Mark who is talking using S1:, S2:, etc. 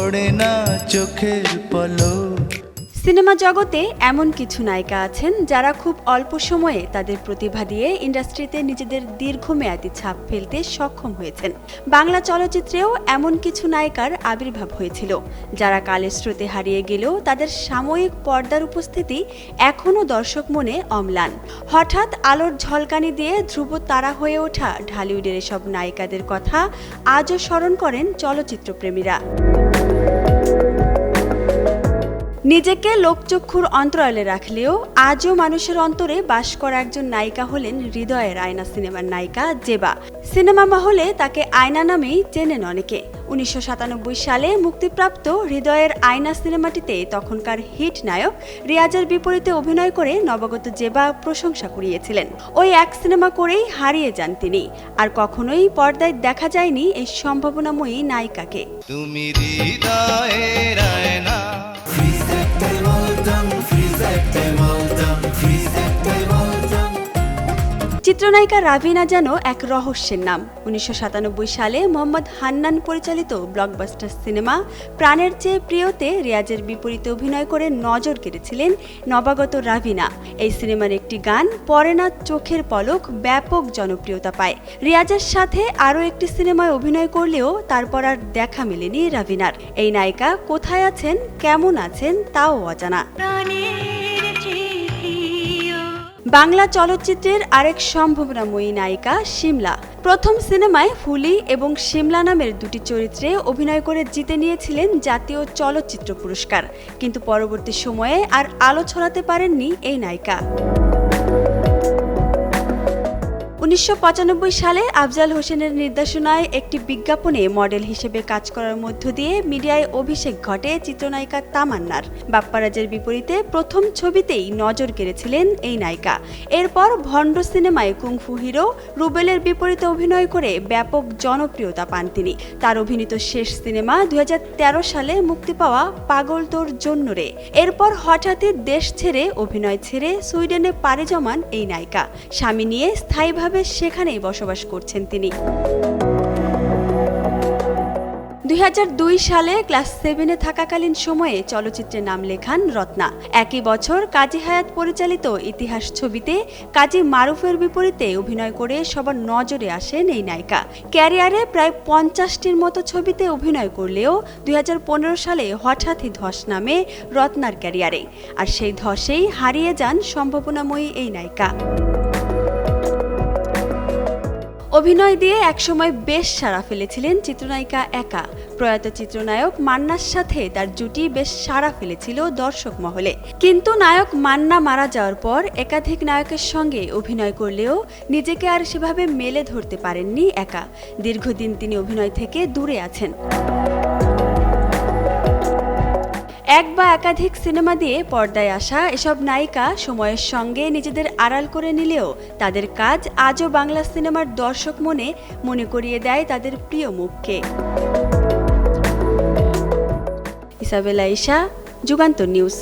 S1: পড়ে না চোখের পলক।
S2: সিনেমা জগতে এমন কিছু নায়িকা আছেন যারা খুব অল্প সময়ে তাদের প্রতিভা দিয়ে ইন্ডাস্ট্রিতে নিজেদের দীর্ঘমেয়াদী ছাপ ফেলতে সক্ষম হয়েছেন। বাংলা চলচ্চিত্রেও এমন কিছু নায়িকার আবির্ভাব হয়েছিল যারা কালের স্রোতে হারিয়ে গেলেও তাদের সাময়িক পর্দার উপস্থিতি এখনও দর্শক মনে অম্লান। হঠাৎ আলোর ঝলকানি দিয়ে ধ্রুব তারা হয়ে ওঠা ঢালিউডের এসব নায়িকাদের কথা আজও স্মরণ করেন চলচ্চিত্রপ্রেমীরা। নিজেকে লোকচক্ষুর অন্তরালে রাখলেও আজও মানুষের অন্তরে বাস করা একজন নায়িকা হলেন হৃদয়ের আয়না সিনেমার নায়িকা জেবা। সিনেমা মহলে তাকে আয়না নামেই চেনেন অনেকে। 1997 সালে মুক্তিপ্রাপ্ত হৃদয়ের আয়না সিনেমাটিতে তখনকার হিট নায়ক রিয়াজের বিপরীতে অভিনয় করে নবাগত জেবা প্রশংসা কুড়িয়েছিলেন। ওই এক সিনেমা করেই হারিয়ে যান তিনি, আর কখনোই পর্দায় দেখা যায়নি এই সম্ভাবনাময়ী নায়িকাকে।
S1: তুমি হৃদয়ের আয়না।
S2: চিত্রনায়িকা রাভিনা যেন এক রহস্যের নাম। 1997 সালে মোহাম্মদ হান্নান পরিচালিত ব্লকবাস্টার সিনেমা প্রাণের চেয়ে প্রিয়তে রিয়াজের বিপরীতে অভিনয় করে নজর কেড়েছিলেন নবাগত রাভিনা। এই সিনেমার একটি গান পড়ে না চোখের পলক ব্যাপক জনপ্রিয়তা পায়। রিয়াজের সাথে আরও একটি সিনেমায় অভিনয় করলেও তারপর আর দেখা মেলেনি রাভিনার। এই নায়িকা কোথায় আছেন, কেমন আছেন তাও অজানা। বাংলা চলচ্চিত্রের আরেক সম্ভাবনাময়ী নায়িকা শিমলা। প্রথম সিনেমায় ফুলি এবং শিমলা নামের দুটি চরিত্রে অভিনয় করে জিতে নিয়েছিলেন জাতীয় চলচ্চিত্র পুরস্কার, কিন্তু পরবর্তী সময়ে আর আলো ছড়াতে পারেননি এই নায়িকা। 1995 সালে আফজাল হোসেনের নির্দেশনায় একটি বিজ্ঞাপনে মডেল হিসেবে কাজ করার মধ্য দিয়ে মিডিয়ায় অভিষেক ঘটে চিত্রনায়িকা তামান্নার। বাপ্পারাজের বিপরীতে প্রথম ছবিতেই নজর কেড়েছিলেন এই নায়িকা। এরপর ভণ্ড সিনেমায় কুংফু হিরো রুবেলের বিপরীতে অভিনয় করে ব্যাপক জনপ্রিয়তা পান তিনি। তার অভিনীত শেষ সিনেমা 2013 সালে মুক্তি পাওয়া পাগল তোর জন্য রে। এরপর হঠাৎই দেশ ছেড়ে অভিনয় ছেড়ে সুইডেনে পাড়ি জমান এই নায়িকা। স্বামী নিয়ে স্থায়ীভাবে সেখানেই বসবাস করছেন তিনি। 2002 সালে ক্লাস 7-এ থাকাকালীন সময়ে চলচ্চিত্রে নাম লেখান রত্না। একই বছর কাজী হায়াত পরিচালিত ইতিহাস ছবিতে কাজী মারুফের বিপরীতে অভিনয় করে সবার নজরে আসেন এই নায়িকা। ক্যারিয়ারে প্রায় 50টির মতো ছবিতে অভিনয় করলেও 2015 সালে হঠাৎই ধস নামে রত্নার ক্যারিয়ারে, আর সেই ধসেই হারিয়ে যান সম্ভাবনাময়ী এই নায়িকা। অভিনয় দিয়ে একসময় বেশ সাড়া ফেলেছিলেন চিত্রনায়িকা একা। প্রয়াত চিত্রনায়ক মান্নার সাথে তার জুটি বেশ সাড়া ফেলেছিল দর্শক মহলে, কিন্তু নায়ক মান্না মারা যাওয়ার পর একাধিক নায়কের সঙ্গে অভিনয় করলেও নিজেকে আর সেভাবে মেলে ধরতে পারেননি একা। দীর্ঘদিন তিনি অভিনয় থেকে দূরে আছেন। এক বা একাধিক সিনেমা দিয়ে পর্দায় আসা এসব নায়িকা সময়ের সঙ্গে নিজেদের আড়াল করে নিলেও তাদের কাজ আজও বাংলা সিনেমার দর্শক মনে করিয়ে দেয় তাদের প্রিয় মুখকে। Isabella Isha, Jugantor news.